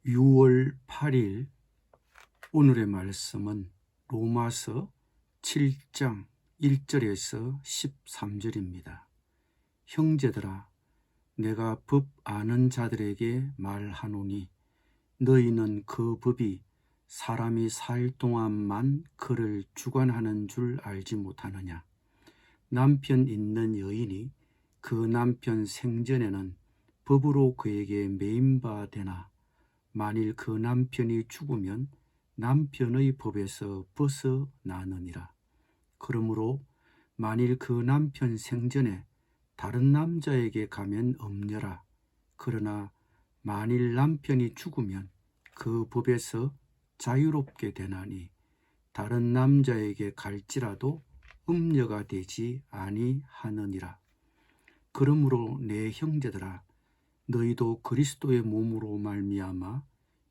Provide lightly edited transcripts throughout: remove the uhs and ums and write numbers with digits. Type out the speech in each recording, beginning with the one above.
6월 8일 오늘의 말씀은 로마서 7장 1절에서 13절입니다. 형제들아, 내가 법 아는 자들에게 말하노니 너희는 그 법이 사람이 살 동안만 그를 주관하는 줄 알지 못하느냐. 남편 있는 여인이 그 남편 생전에는 법으로 그에게 매인바 되나 만일 그 남편이 죽으면 남편의 법에서 벗어나느니라. 그러므로 만일 그 남편 생전에 다른 남자에게 가면 엄려라. 그러나 만일 남편이 죽으면 그 법에서 자유롭게 되나니 다른 남자에게 갈지라도 음녀가 되지 아니하느니라. 그러므로 내 형제들아, 너희도 그리스도의 몸으로 말미암아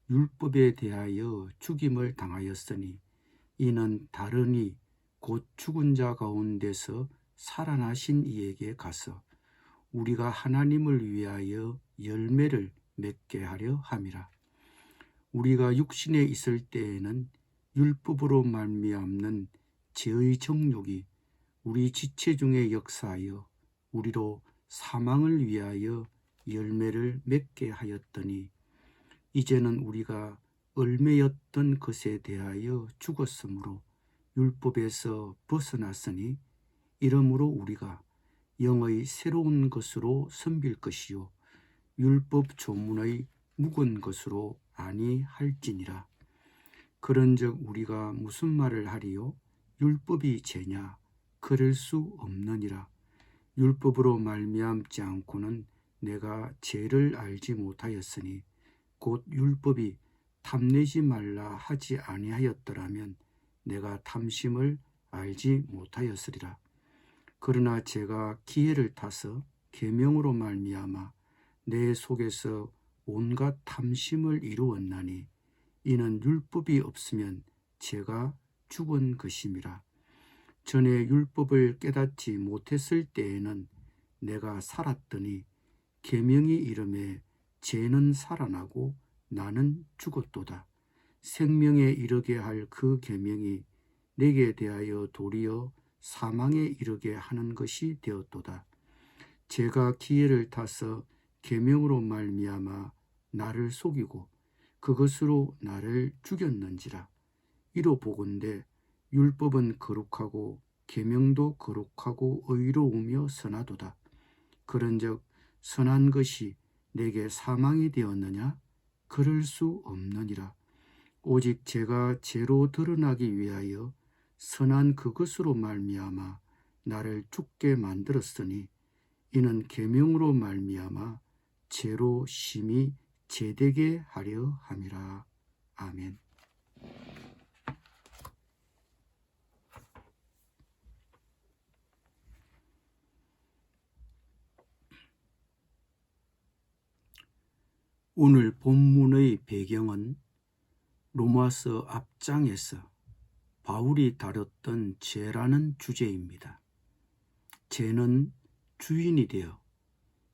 율법에 대하여 죽임을 당하였으니 이는 다른 곧 죽은 자 가운데서 살아나신 이에게 가서 우리가 하나님을 위하여 열매를 맺게 하려 함이라. 우리가 육신에 있을 때에는 율법으로 말미암는 죄의 정욕이 우리 지체 중에 역사하여 우리로 사망을 위하여 열매를 맺게 하였더니 이제는 우리가 얼매였던 것에 대하여 죽었으므로 율법에서 벗어났으니 이러므로 우리가 영의 새로운 것으로 섬길 것이요 율법 조문의 묵은 것으로 아니할지니라. 그런즉 우리가 무슨 말을 하리요? 율법이 죄냐? 그럴 수 없느니라. 율법으로 말미암지 않고는 내가 죄를 알지 못하였으니 곧 율법이 탐내지 말라 하지 아니하였더라면 내가 탐심을 알지 못하였으리라. 그러나 제가 기회를 타서 계명으로 말미암아 내 속에서 온갖 탐심을 이루었나니 이는 율법이 없으면 제가 죽은 것임이라. 전에 율법을 깨닫지 못했을 때에는 내가 살았더니 계명이 이름에 죄는 살아나고 나는 죽었도다. 생명에 이르게 할 그 계명이 내게 대하여 도리어 사망에 이르게 하는 것이 되었도다. 제가 기회를 타서 계명으로 말미암아 나를 속이고 그것으로 나를 죽였는지라. 이로 보건대 율법은 거룩하고 계명도 거룩하고 의로우며 선하도다. 그런즉 선한 것이 내게 사망이 되었느냐? 그럴 수 없느니라. 오직 제가 죄로 드러나기 위하여 선한 그것으로 말미암아 나를 죽게 만들었으니 이는 계명으로 말미암아 죄로 심히 죄되게 하려 함이라. 아멘. 오늘 본문의 배경은 로마서 앞장에서 바울이 다뤘던 죄라는 주제입니다. 죄는 주인이 되어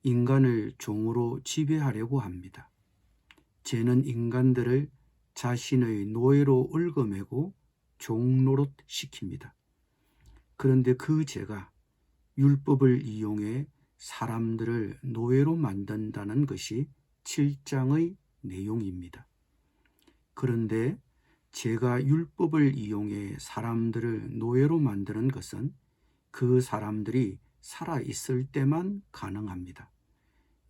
인간을 종으로 지배하려고 합니다. 죄는 인간들을 자신의 노예로 얽어매고 종노릇 시킵니다. 그런데 그 죄가 율법을 이용해 사람들을 노예로 만든다는 것이 7장의 내용입니다. 그런데 죄가 율법을 이용해 사람들을 노예로 만드는 것은 그 사람들이 살아있을 때만 가능합니다.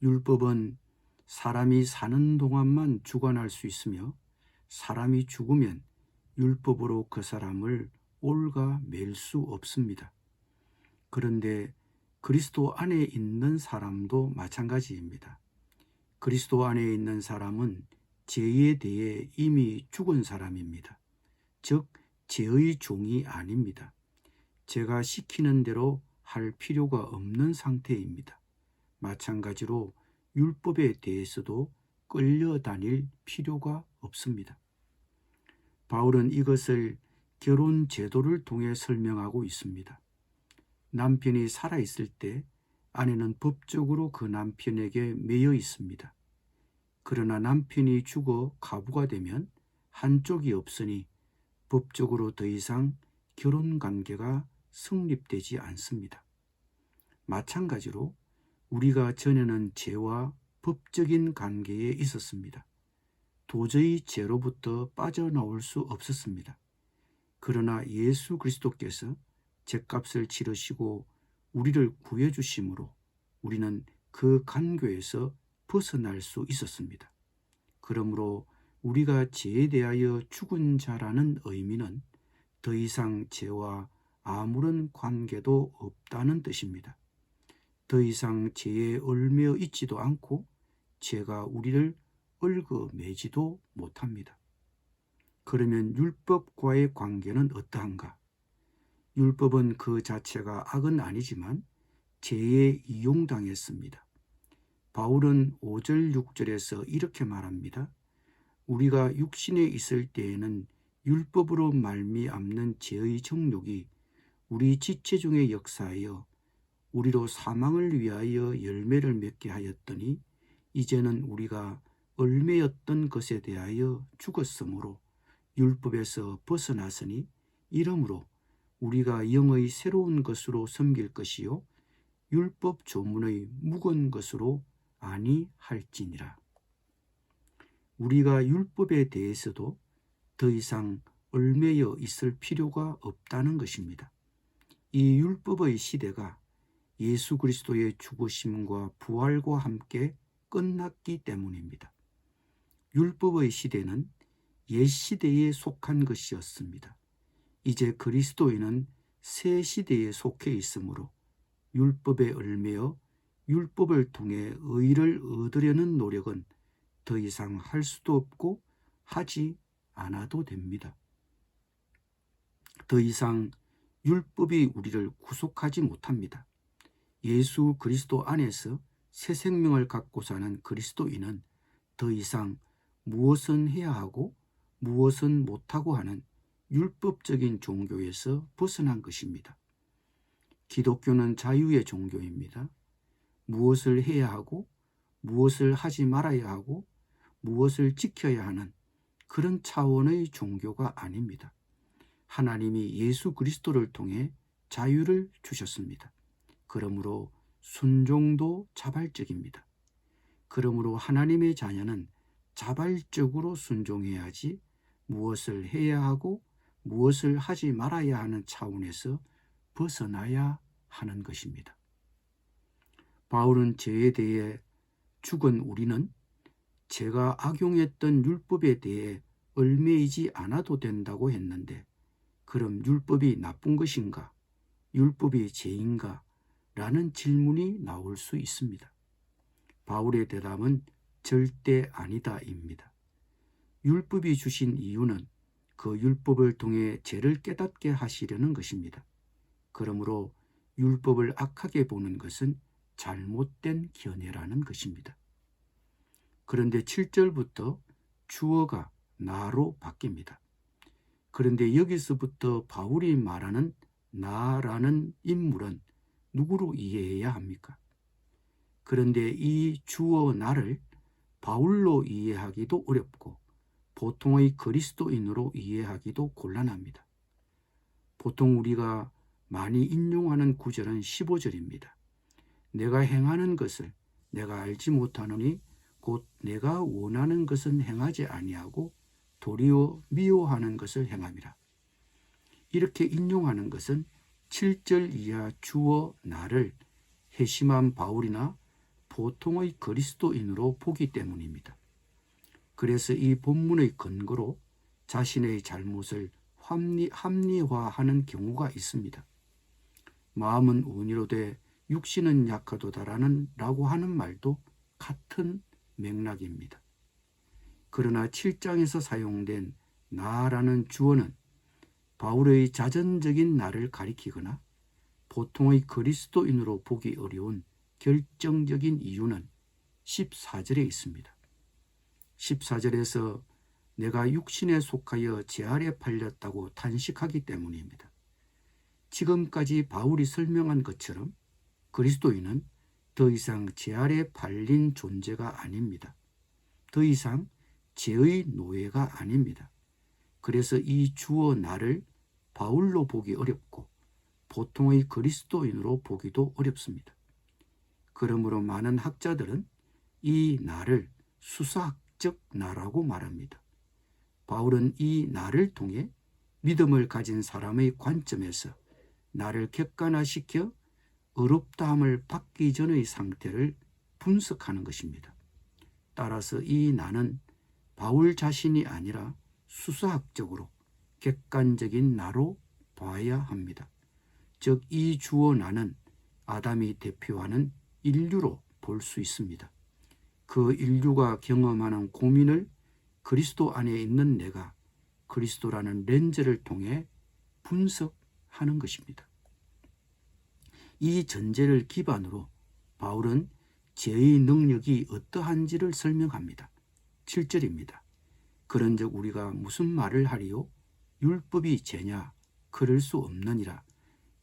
율법은 사람이 사는 동안만 주관할 수 있으며 사람이 죽으면 율법으로 그 사람을 올가맬 수 없습니다. 그런데 그리스도 안에 있는 사람도 마찬가지입니다. 그리스도 안에 있는 사람은 죄에 대해 이미 죽은 사람입니다. 즉, 죄의 종이 아닙니다. 제가 시키는 대로 할 필요가 없는 상태입니다. 마찬가지로 율법에 대해서도 끌려다닐 필요가 없습니다. 바울은 이것을 결혼 제도를 통해 설명하고 있습니다. 남편이 살아있을 때 아내는 법적으로 그 남편에게 매여 있습니다. 그러나 남편이 죽어 가부가 되면 한쪽이 없으니 법적으로 더 이상 결혼 관계가 성립되지 않습니다. 마찬가지로 우리가 전에는 죄와 법적인 관계에 있었습니다. 도저히 죄로부터 빠져나올 수 없었습니다. 그러나 예수 그리스도께서 죄값을 치르시고 우리를 구해주심으로 우리는 그 관계에서 벗어날 수 있었습니다. 그러므로 우리가 죄에 대하여 죽은 자라는 의미는 더 이상 죄와 아무런 관계도 없다는 뜻입니다. 더 이상 죄에 얽매여 있지도 않고 죄가 우리를 얽어매지도 못합니다. 그러면 율법과의 관계는 어떠한가? 율법은 그 자체가 악은 아니지만 죄에 이용당했습니다. 바울은 5절 6절에서 이렇게 말합니다. 우리가 육신에 있을 때에는 율법으로 말미암는 죄의 정욕이 우리 지체 중에 역사하여 우리로 사망을 위하여 열매를 맺게 하였더니 이제는 우리가 얽매였던 것에 대하여 죽었으므로 율법에서 벗어났으니 이러므로 우리가 영의 새로운 것으로 섬길 것이요 율법 조문의 묵은 것으로 아니할지니라. 우리가 율법에 대해서도 더 이상 얽매여 있을 필요가 없다는 것입니다. 이 율법의 시대가 예수 그리스도의 죽으심과 부활과 함께 끝났기 때문입니다. 율법의 시대는 옛 시대에 속한 것이었습니다. 이제 그리스도인은 새 시대에 속해 있으므로 율법에 얽매여 율법을 통해 의를 얻으려는 노력은 더 이상 할 수도 없고 하지 않아도 됩니다. 더 이상 율법이 우리를 구속하지 못합니다. 예수 그리스도 안에서 새 생명을 갖고 사는 그리스도인은 더 이상 무엇은 해야 하고 무엇은 못하고 하는 율법적인 종교에서 벗어난 것입니다. 기독교는 자유의 종교입니다. 무엇을 해야 하고 무엇을 하지 말아야 하고 무엇을 지켜야 하는 그런 차원의 종교가 아닙니다. 하나님이 예수 그리스도를 통해 자유를 주셨습니다. 그러므로 순종도 자발적입니다. 그러므로 하나님의 자녀는 자발적으로 순종해야지 무엇을 해야 하고 무엇을 하지 말아야 하는 차원에서 벗어나야 하는 것입니다. 바울은 죄에 대해 죽은 우리는 죄가 악용했던 율법에 대해 얽매이지 않아도 된다고 했는데 그럼 율법이 나쁜 것인가? 율법이 죄인가? 라는 질문이 나올 수 있습니다. 바울의 대답은 절대 아니다입니다. 율법이 주신 이유는 그 율법을 통해 죄를 깨닫게 하시려는 것입니다. 그러므로 율법을 악하게 보는 것은 잘못된 견해라는 것입니다. 그런데 7절부터 주어가 나로 바뀝니다. 그런데 여기서부터 바울이 말하는 나라는 인물은 누구로 이해해야 합니까? 그런데 이 주어 나를 바울로 이해하기도 어렵고 보통의 그리스도인으로 이해하기도 곤란합니다. 보통 우리가 많이 인용하는 구절은 15절입니다. 내가 행하는 것을 내가 알지 못하노니 곧 내가 원하는 것은 행하지 아니하고 도리어 미워하는 것을 행함이라. 이렇게 인용하는 것은 7절 이하 주어 나를 회심한 바울이나 보통의 그리스도인으로 보기 때문입니다. 그래서 이 본문의 근거로 자신의 잘못을 합리화하는 경우가 있습니다. 마음은 온유로되 육신은 약하도다라고 하는 말도 같은 맥락입니다. 그러나 7장에서 사용된 나라는 주어는 바울의 자전적인 나를 가리키거나 보통의 그리스도인으로 보기 어려운 결정적인 이유는 14절에 있습니다. 14절에서 내가 육신에 속하여 죄 아래 팔렸다고 탄식하기 때문입니다. 지금까지 바울이 설명한 것처럼 그리스도인은 더 이상 죄 아래 팔린 존재가 아닙니다. 더 이상 죄의 노예가 아닙니다. 그래서 이 주어 나를 바울로 보기 어렵고 보통의 그리스도인으로 보기도 어렵습니다. 그러므로 많은 학자들은 이 나를 수사학적 나라고 말합니다. 바울은 이 나를 통해 믿음을 가진 사람의 관점에서 나를 객관화시켜 의롭다함을 받기 전의 상태를 분석하는 것입니다. 따라서 이 나는 바울 자신이 아니라 수사학적으로 객관적인 나로 봐야 합니다. 즉, 이 주어 나는 아담이 대표하는 인류로 볼 수 있습니다. 그 인류가 경험하는 고민을 그리스도 안에 있는 내가 그리스도라는 렌즈를 통해 분석하는 것입니다. 이 전제를 기반으로 바울은 죄의 능력이 어떠한지를 설명합니다. 7절입니다. 그런즉 우리가 무슨 말을 하리요? 율법이 죄냐? 그럴 수 없느니라.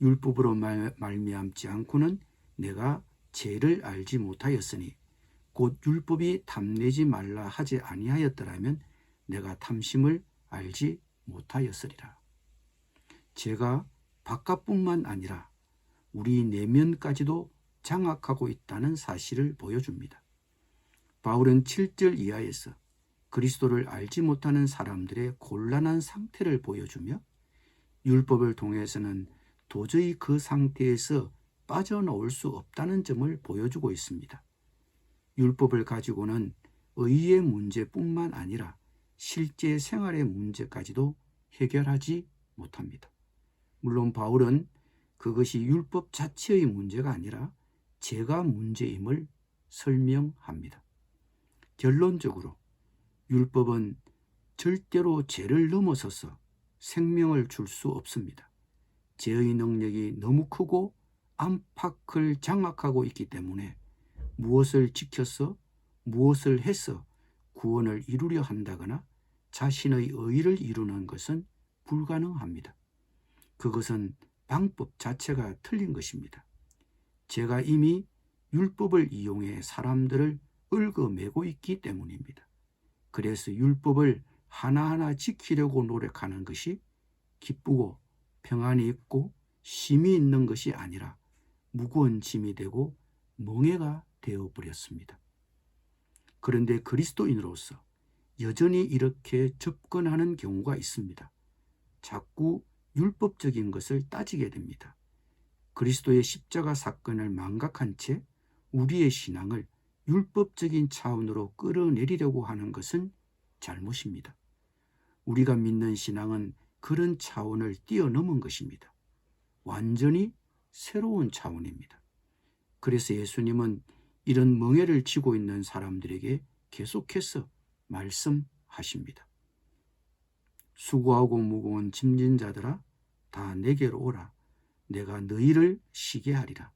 율법으로 말미암지 않고는 내가 죄를 알지 못하였으니 곧 율법이 탐내지 말라 하지 아니하였더라면 내가 탐심을 알지 못하였으리라. 죄가 바깥뿐만 아니라 우리 내면까지도 장악하고 있다는 사실을 보여줍니다. 바울은 7절 이하에서 그리스도를 알지 못하는 사람들의 곤란한 상태를 보여주며 율법을 통해서는 도저히 그 상태에서 빠져나올 수 없다는 점을 보여주고 있습니다. 율법을 가지고는 의의 문제뿐만 아니라 실제 생활의 문제까지도 해결하지 못합니다. 물론 바울은 그것이 율법 자체의 문제가 아니라 죄가 문제임을 설명합니다. 결론적으로 율법은 절대로 죄를 넘어서서 생명을 줄 수 없습니다. 죄의 능력이 너무 크고 안팎을 장악하고 있기 때문에 무엇을 지켜서 무엇을 해서 구원을 이루려 한다거나 자신의 의를 이루는 것은 불가능합니다. 그것은 방법 자체가 틀린 것입니다. 죄가 이미 율법을 이용해 사람들을 얽어매고 있기 때문입니다. 그래서 율법을 하나하나 지키려고 노력하는 것이 기쁘고 평안이 있고 쉼이 있는 것이 아니라 무거운 짐이 되고 멍해가 되어버렸습니다. 그런데 그리스도인으로서 여전히 이렇게 접근하는 경우가 있습니다. 자꾸 율법적인 것을 따지게 됩니다. 그리스도의 십자가 사건을 망각한 채 우리의 신앙을 율법적인 차원으로 끌어내리려고 하는 것은 잘못입니다. 우리가 믿는 신앙은 그런 차원을 뛰어넘은 것입니다. 완전히 새로운 차원입니다. 그래서 예수님은 이런 멍에를 쥐고 있는 사람들에게 계속해서 말씀하십니다. 수고하고 무거운 짐진 자들아 다 내게로 오라. 내가 너희를 쉬게 하리라.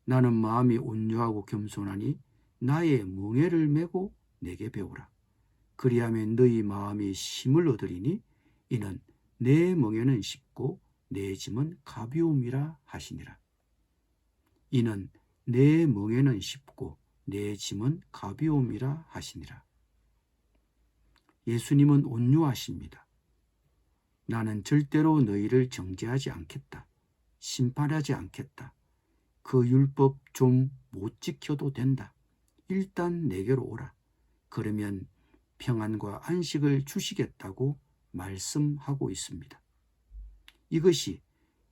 나는 마음이 온유하고 겸손하니 나의 멍에를 메고 내게 배우라. 그리하면 너희 마음이 쉼을 얻으리니 이는 내 멍에는 쉽고 내 짐은 가벼움이라 하시니라. 이는 내 멍에는 쉽고 내 짐은 가벼움이라 하시니라. 예수님은 온유하십니다. 나는 절대로 너희를 정죄하지 않겠다. 심판하지 않겠다. 그 율법 좀 못 지켜도 된다. 일단 내게로 오라. 그러면 평안과 안식을 주시겠다고 말씀하고 있습니다. 이것이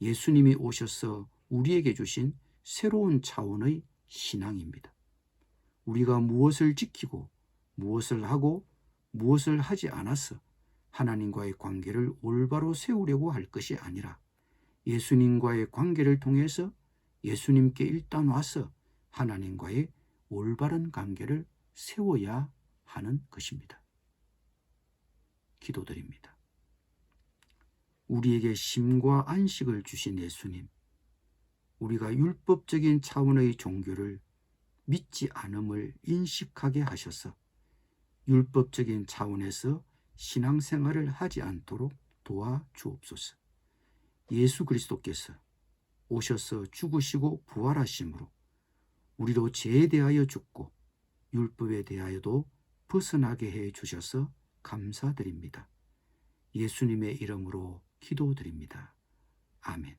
예수님이 오셔서 우리에게 주신 새로운 차원의 신앙입니다. 우리가 무엇을 지키고 무엇을 하고 무엇을 하지 않아서 하나님과의 관계를 올바로 세우려고 할 것이 아니라 예수님과의 관계를 통해서 예수님께 일단 와서 하나님과의 올바른 관계를 세워야 하는 것입니다. 기도드립니다. 우리에게 쉼과 안식을 주신 예수님, 우리가 율법적인 차원의 종교를 믿지 않음을 인식하게 하셔서 율법적인 차원에서 신앙생활을 하지 않도록 도와주옵소서. 예수 그리스도께서 오셔서 죽으시고 부활하심으로 우리도 죄에 대하여 죽고 율법에 대하여도 벗어나게 해 주셔서 감사드립니다. 예수님의 이름으로 기도드립니다. 아멘.